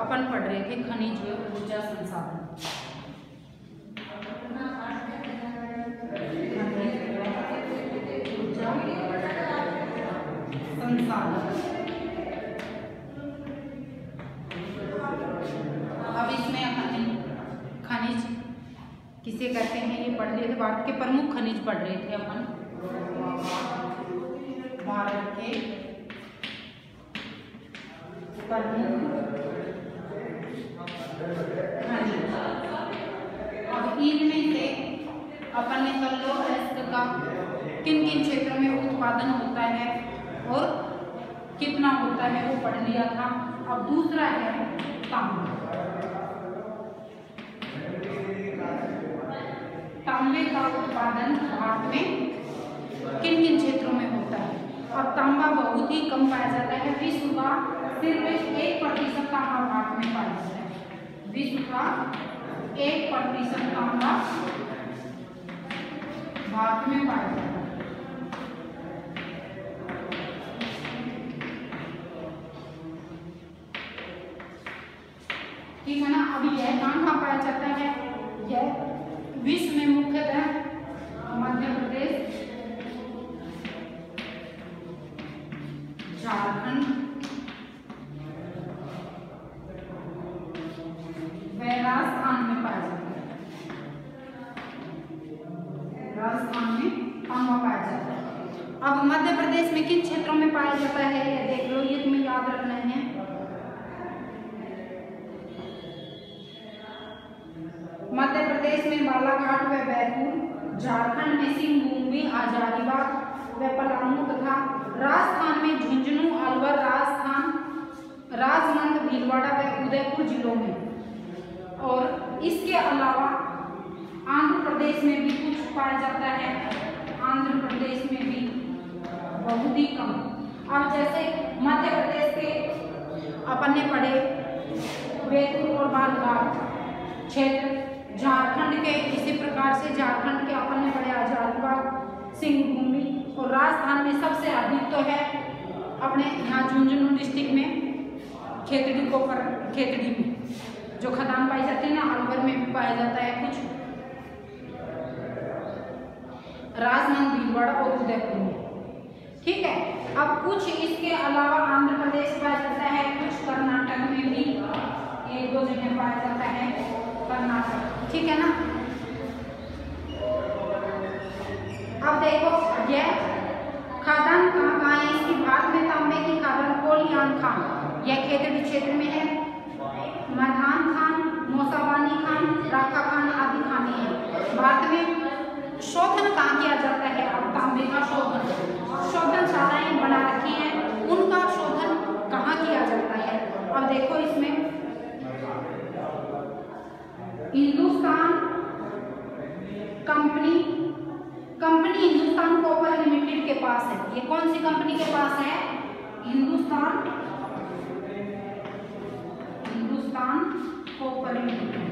अपन पढ़ रहे थे खनिज व ऊर्जा संसाधन। अब इसमें अपन खनिज किसे कहते हैं ये पढ़ रहे थे। भारत के प्रमुख खनिज पढ़ रहे थे अपन। भारत के प्रमुख खनिज। अब इनमें से अपन ने तल्लोअस्त का किन किन क्षेत्रों में उत्पादन होता है और कितना होता है वो पढ़ लिया था। अब दूसरा है तांबा। तांबे का उत्पादन भारत में किन किन क्षेत्रों में होता है। अब तांबा बहुत ही कम पाया जाता है। विश्व का सिर्फ 1% तांबा भारत में पाया जाता है। विश्व का 1% तांबा भारत में पाया जाता है। ठीक है ना। अभी यह कहाँ पाया जाता है? यह विश्व में मुख्यतः मध्य प्रदेश, झारखंड व राजस्थान में पाया जाता है। राजस्थान में तांबा पाया जाता है। अब मध्य प्रदेश में किन क्षेत्रों में पाया जाता है ये देख लो, ये तुम्हें याद रखना है। मध्य प्रदेश में बालाघाट व बैतूल, झारखंड में सिंहभूमि, हजारीबाग व पलामू तथा राजस्थान में झुंझुनू, अलवर, राजमंद, भीलवाड़ा व उदयपुर जिलों में। और इसके अलावा आंध्र प्रदेश में भी कुछ पाया जाता है। आंध्र प्रदेश में भी बहुत ही कम। अब जैसे मध्य प्रदेश के अपन ने पढ़े बैतूल और बालाघाट क्षेत्र, झारखंड के इसी प्रकार से झारखंड के अपन ने पढ़े हजारीबाग, सिंहभूमि, और राजस्थान में सबसे अधिक तो है अपने यहाँ झुंझुनू डिस्ट्रिक्ट में खेतड़ी को पर खेतड़ी में जो खदान पाई जाती है ना, अलवर में भी पाया जाता है कुछ, राजमंद, भीलवाड़ा और उदयपुर में। ठीक है। अब कुछ इसके अलावा आंध्र प्रदेश पाया जाता है, कुछ कर्नाटक में भी 1-2 जगह पाया जाता है, कर्नाटक। ठीक है ना। अब देखो यह खादान कहाँ है इसकी। भारत में तांबे की खादान कोलियान खान, यह खेतड़ी क्षेत्र में है। मधान खान, मौसाबानी खान, राखा खान आदि खाने हैं। भारत में शोधन कहाँ किया जाता है? अब तांबे का शोधनशालाएं बना रखी हैं, उनका शोधन कहाँ किया जाता है? अब देखो इसमें Hindustan company Hindustan copper limited के पास है। ये कौन सी कंपनी के पास है? Hindustan copper limited.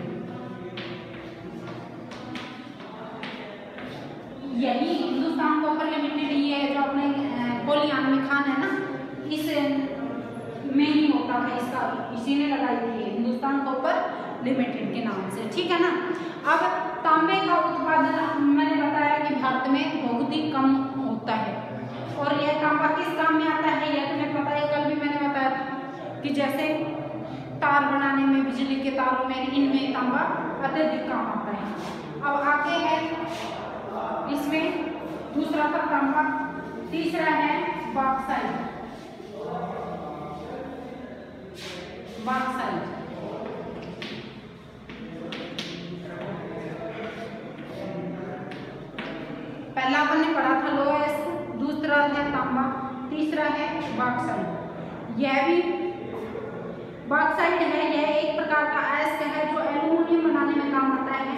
यही हिंदुस्तान कॉपर लिमिटेड ये है जो अपने कोलियान में खान है ना, इस में ही होता था इसका, इसी ने लगाई थी हिंदुस्तान कॉपर लिमिटेड के नाम से। ठीक है ना। अब तांबे का उत्पादन मैंने बताया कि भारत में बहुत ही कम होता है। और यह तांबा किस काम में आता है यह तुम्हें पता है, कल भी मैंने बताया था कि जैसे तार बनाने में, बिजली के तारों में, इनमें तांबा अत्यधिक काम आता है। अब आगे है इसमें दूसरा था तांबा, तीसरा है बॉक्साइट। पहला अपन ने पढ़ा था लोहेस, दूसरा है तांबा, तीसरा है बॉक्साइट। यह भी बॉक्साइट है, यह एक प्रकार का अयस्क है जो एल्यूमिनियम बनाने में काम आता है।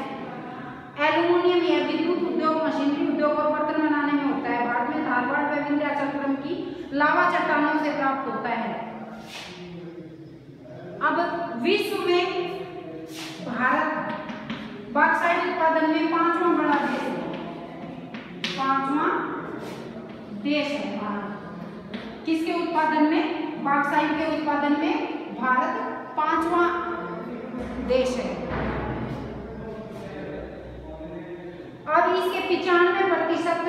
एल्यूमिनियम यह विद्युत उद्योग, मशीनरी उद्योग और बर्तन बनाने में होता है। भारत में धारवाड़ व विंध्याचल की लावा चट्टानों से प्राप्त होता है। अब विश्व में भारत बॉक्साइट उत्पादन में 5वां बड़ा देश है। 5वां देश है भारत। किसके उत्पादन में? बॉक्साइट के उत्पादन में भारत 5वां देश है। अब इसके 95%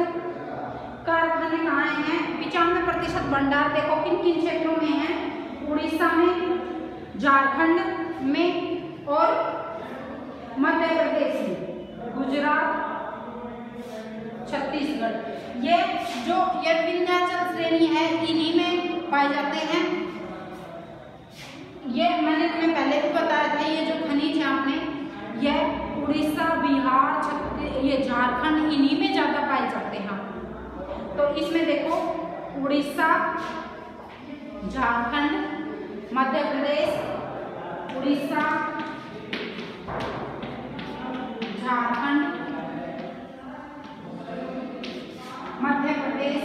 कारखाने कहाँ हैं? 95% भंडार देखो किन किन क्षेत्रों में है? उड़ीसा में, झारखंड में और मध्य प्रदेश में, गुजरात, छत्तीसगढ़। ये विंध्याचल श्रेणी है, इन्हीं में पाए जाते हैं। ये मैंने तुम्हें पहले भी बताया था, ये जो खनिज है आपने, यह उड़ीसा, बिहार, ये झारखंड, इन्हीं में ज्यादा पाए जाते हैं। तो इसमें देखो उड़ीसा, झारखंड, मध्य प्रदेश, उड़ीसा, झारखंड, मध्य प्रदेश,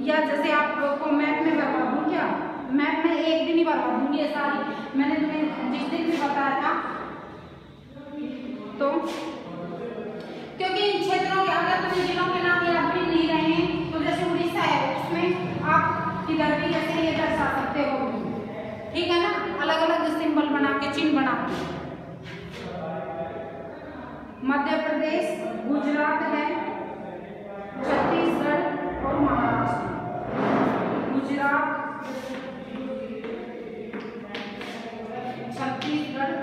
या जैसे आपको मैप में करवा दूं क्या? मैप में एक दिन ही करवा दूंगी ये सारी, मैंने तुम्हें जिस दिन भी बताया था। तो क्योंकि इन क्षेत्रों के अगर तुम्हें जिलों के नाम याद भी नहीं रहे हैं, तो जैसे उड़ीसा है उसमें आप किधर भी जैसे ये दर्शा सकते हो, ठीक है ना, अलग अलग सिंबल बना के, चिन्ह बना के। मध्य प्रदेश, गुजरात है, छत्तीसगढ़ और महाराष्ट्र। गुजरात, छत्तीसगढ़,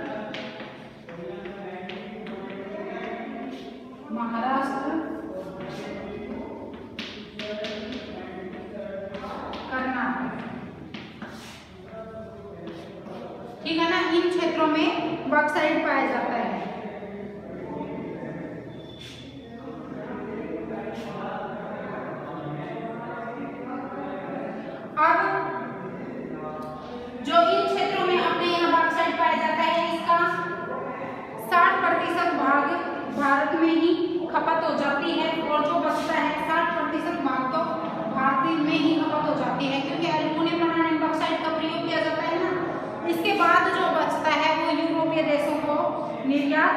महाराष्ट्र, कर्नाटक, ठीक है ना। इन क्षेत्रों में बॉक्साइट पाया जाता है। अब जो इन क्षेत्रों में अपने यहाँ बॉक्साइट पाया जाता है, इसका 60% भाग भारत में ही खपत हो जाती है, और जो बचता है 60% भाग तो भारत में ही खपत हो जाती है, क्योंकि एल्युमिनियम बनाने में बॉक्साइट का प्रयोग किया जाता है ना। इसके बाद जो बचता है वो यूरोपीय देशों को निर्यात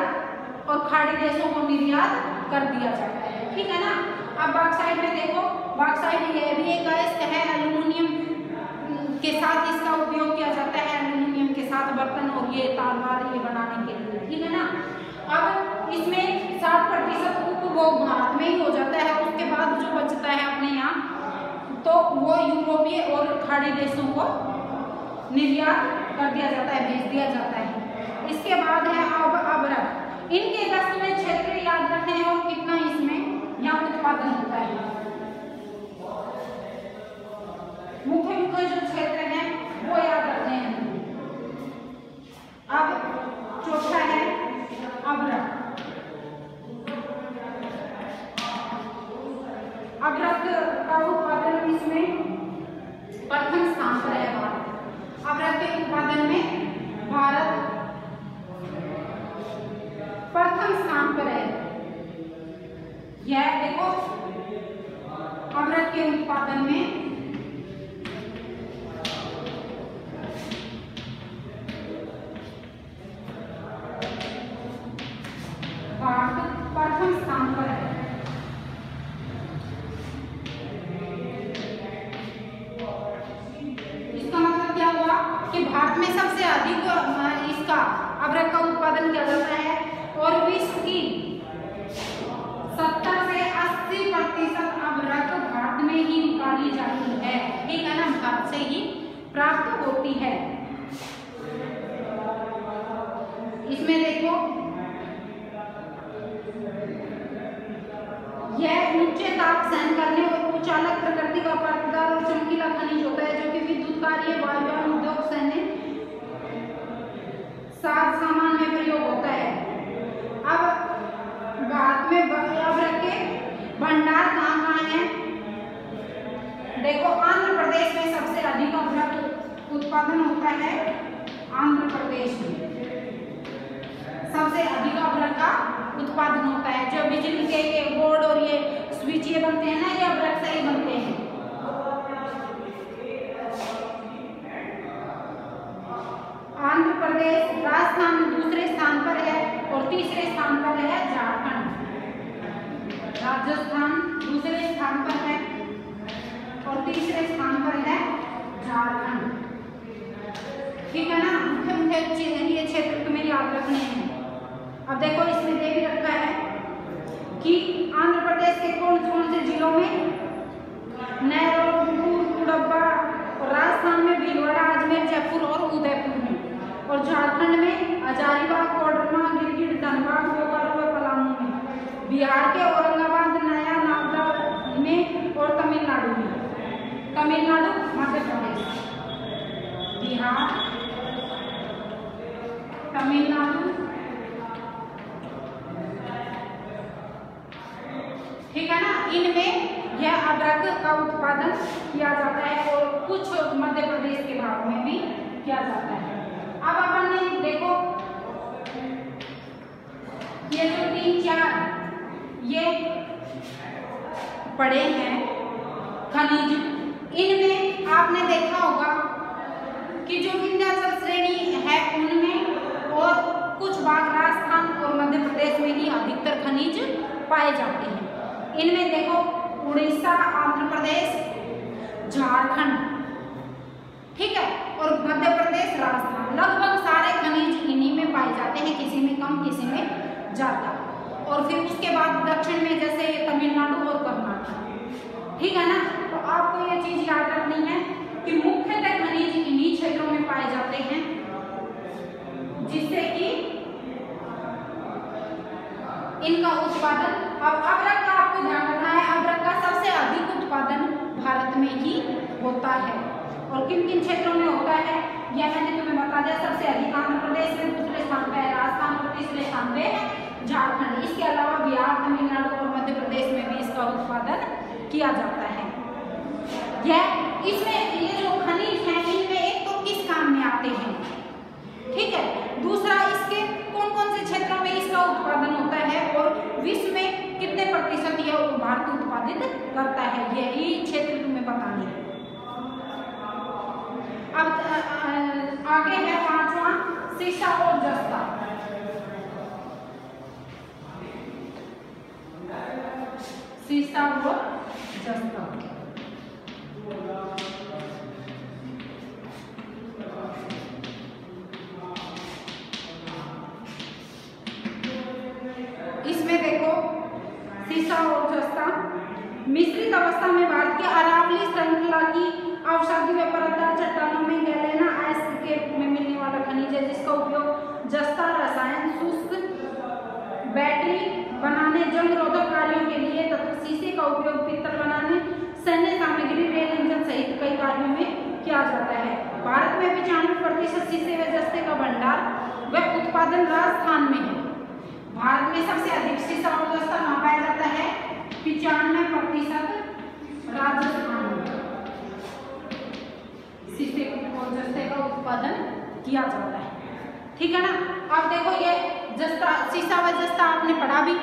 और खाड़ी देशों को निर्यात कर दिया जाता है, ठीक है ना। अब बॉक्साइट में देखो, बॉक्साइट ये भी एक अयस्क है, एल्युमिनियम के साथ इसका उपयोग किया जाता है, एल्युमिनियम के साथ बर्तन और ये तारवार ये बनाने के लिए, ठीक है ना। अब इसमें 60% उपभोग भारत में ही हो जाता है, उसके बाद जो बचता है अपने यहाँ तो वो यूरोपीय और खाड़ी देशों को निर्यात कर दिया जाता है, भेज दिया जाता है। इसके बाद है अब अभ्रक। इनके 10वें क्षेत्र याद रखने हैं और कितना इसमें यहाँ उत्पादन होता है। मुख्य मुख्य जो क्षेत्र हैं वो याद रखने हैं। अब चौथा है अभ्रक। अभ्रक का उत्पादन इसमें प्रथम स्थान पर है भारत। अभ्रक के उत्पादन में भारत प्रथम स्थान पर है। यह देखो अभ्रक के उत्पादन में भारत प्रथम स्थान पर है। इसका मतलब क्या हुआ कि भारत में सबसे अधिक इसका अभ्रक का उत्पादन किया जाता है, और विश्व की 70 से 80% अभ्रक भारत में ही निकाली जाती है, ठीक है ना, भारत से ही प्राप्त होती है। इसमें देखो यह ऊंचे ताप सहन करने और उचालक प्रकृति का परतदार और चमकीला खनिज होता है, जो कि विद्युत कार्य, वायुयान, उद्योग, सैन्य साज सामान में प्रयोग होता है। अब भारत में अभ्रक के भंडार कहाँ हैं? देखो आंध्र प्रदेश में सबसे अधिक अभ्रक उत्पादन होता है। आंध्र प्रदेश में सबसे अधिक अभ्रक का उत्पादन होता है। जो बिजली के ये बोर्ड और ये स्विच ये बनते हैं ना, ये अभ्रक से ही बनते हैं। आंध्र प्रदेश, राजस्थान दूसरे स्थान पर है, और तीसरे स्थान पर है झारखंड। राजस्थान दूसरे स्थान पर है और तीसरे स्थान पर है झारखंड। ठीक है ना, मुख्य मुख्य ये क्षेत्र तुम्हें याद रखने हैं। अब देखो इसमें दे भी रखा है कि आंध्र प्रदेश के कौन कौन से जिलों में नैरोबीपुर, कुडब्बा, और राजस्थान में भीलवाड़ा, अजमेर, जयपुर और उदयपुर में, और झारखंड में हजारीबाग, कोडरमा, गिरगिट, धनबाद, बोकारो और पलामू में, बिहार के औरंगाबाद, नया नागदा में और तमिलनाडु में। तमिलनाडु, मध्य प्रदेश, बिहार, तमिलनाडु, ठीक है ना, इनमें यह अदरक का उत्पादन किया जाता है और कुछ मध्य प्रदेश के भाग में भी किया जाता है। अब अपन ने देखो ये जो 3-4 ये पढ़े हैं खनिज, इनमें आपने देखा होगा कि जो विंध्याचल श्रेणी है उनमें और कुछ भाग राजस्थान और मध्य प्रदेश में ही अधिकतर खनिज पाए जाते हैं। इनमें देखो उड़ीसा, आंध्र प्रदेश, झारखंड, ठीक है, और मध्य प्रदेश, राजस्थान, लगभग सारे खनिज इन्हीं में पाए जाते हैं, किसी में कम किसी में ज्यादा। और फिर उसके बाद दक्षिण में जैसे तमिलनाडु और कर्नाटक, ठीक है ना। तो आपको ये चीज याद रखनी है कि मुख्यतः खनिज इन्हीं क्षेत्रों में पाए जाते हैं, जिससे कि इनका उत्पादन। अब अदरक का आपको ध्यान रखना है, अदरक का सबसे अधिक उत्पादन भारत में ही होता है। और किन किन क्षेत्रों में होता है यह मैंने तुम्हें बता दिया। सबसे अधिक आंध्र प्रदेश में, दूसरे स्थान पर है राजस्थान और तीसरे स्थान पे है झारखंड। इसके अलावा बिहार, तमिलनाडु और मध्य प्रदेश में भी इसका उत्पादन किया जाता है। यह इसमें ये जो खनिज है इनमें एक तो किस काम में आते हैं, ठीक है, दूसरा इसके कौन कौन से क्षेत्रों में इसका उत्पादन होता है और विश्व में कितने प्रतिशत यह भारत उत्पादित करता है, यही क्षेत्र तुम्हें बताने हैं। अब आगे है 5वां, सीसा और जस्ता। सीसा और जस्ता, इसमें देखो सीसा और जस्ता मिश्रित अवस्था में भारत के अरावली श्रृंखला की अवसादी व परतदार चट्टानों में गैलेना आयस के रूप में मिलने वाला खनिज है, जिसका उपयोग जस्ता रसायन, शुष्क बैटरी बनाने, जंग रोधक कार्यों के लिए तथा सीसे का उपयोग पीतल बनाने, सैन्य सामग्री, रेल इंजन सहित कई कार्यों में किया जाता है। भारत में 95% सीसे व जस्ते का भंडार व उत्पादन राजस्थान में है। भारत में सबसे अधिक सीसा और जस्ता कहाँ पाया जाता है? 95% राजस्थान में सीसे और जस्ते का उत्पादन किया जाता है, ठीक है ना। अब देखो ये जस्ता, सीसा व जस्ता आपने पढ़ा भी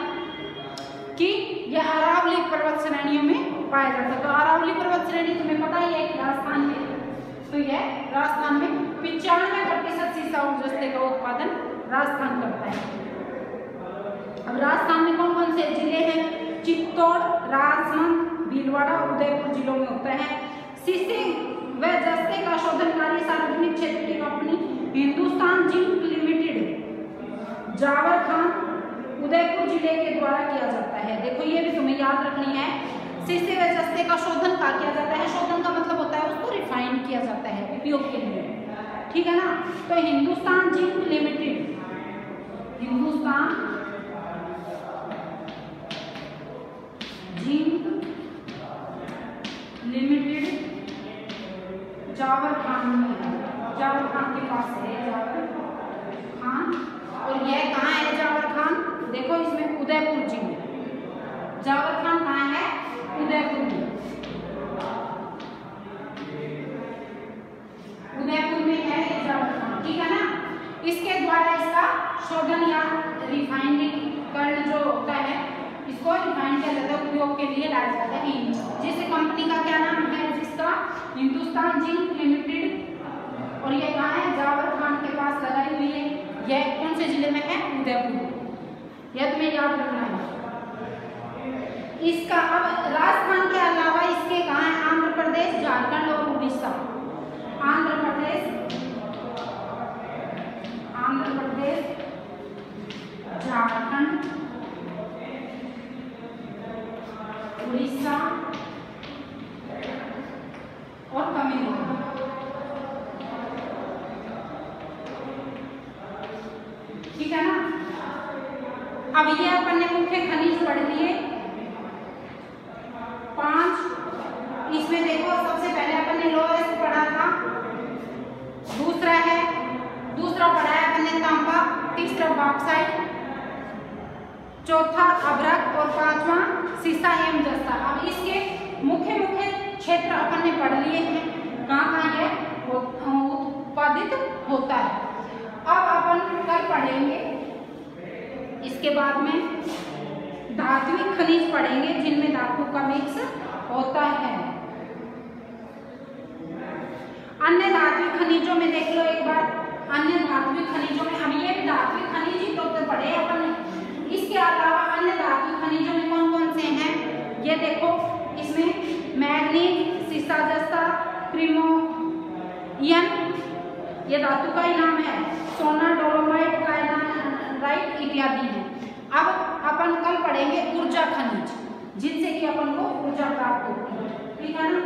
कि यह अरावली पर्वत श्रेणियों में पाया जाता है। तो अरावली पर्वत श्रेणी तुम्हें पता ही है कि राजस्थान में, तो यह राजस्थान में 95% सीसा और जस्ते का उत्पादन राजस्थान करता है। अब राजस्थान में कौन कौन से जिले हैं? चित्तौड़, राजसमंद, भीलवाड़ा, उदयपुर जिलों में होता है। सीसे व जस्ते का शोधनकारी सार्वजनिक क्षेत्र की company Hindustan zinc limited, Jawarkhan, Udaipur जिले के द्वारा किया जाता है। देखो ये भी तुम्हें याद रखनी है, सीसे व जस्ते का शोधन कहाँ किया जाता है? शोधन का मतलब होता है उसको रिफाइन किया जाता है उपयोग के लिए, ठीक है ना। तो Hindustan zinc limited, Hindustan zinc limited Jawarkhan में, जावरखान के पास है जावरखान। और यह कहाँ है जावरखान? देखो इसमें उदयपुर जिले, जावरखान कहाँ है? उदयपुर में, उदयपुर में है ये जावरखान, ठीक है ना। इसके द्वारा इसका शोधन या रिफाइनरी जो होता है इसको रिफाइन किया जाता है, उपयोग के लिए लाया जाता है। जिस कंपनी का क्या नाम है? जिसका हिंदुस्तान जिंक लिमिटेड। और ये कहाँ है? जावरखान के पास लगाई हुई है। यह कौन से जिले में है? उदयपुर। यह तुम्हें याद रखना है। इसका अब राजस्थान के अलावा इसके कहाँ है? आंध्र प्रदेश, झारखंड और उड़ीसा। आंध्र प्रदेश, झारखंड, उड़ीसा और तमिलनाडु। ठीक है ना। अब ये अपन ने मुख्य खनिज पढ़ लिए 5। इसमें देखो सबसे पहले अपन ने लोएस्ट पढ़ा था, दूसरा पढ़ा है अपन ने तांबा, तीसरा बॉक्साइट, चौथा अभ्रक और 5वां सीसा एवं जस्ता। अब इसके मुख्य क्षेत्र अपन ने पढ़ लिए हैं, कहाँ यह उत्पादित होता है। अब अपन कल पढ़ेंगे इसके बाद में धात्विक खनिज पढ़ेंगे जिनमें धातु का मिक्स होता है। अन्य धात्विक खनिजों में देख लो एक बार, अन्य धात्विक खनिजों में, अब ये धात्विक खनिज ही तो पढ़े अपन ने। इसके अलावा अन्य धात्विक खनिजों में कौन कौन से हैं ये देखो, इसमें मैग्नीज, सीसा जस्ता, क्रीमोनियम, ये धातु का ही नाम है, सोना, डोलोमाइट, काइनाराइट इत्यादि है। अब अपन कल पढ़ेंगे ऊर्जा खनिज जिनसे कि अपन को ऊर्जा प्राप्त होती है। ठीक है ना।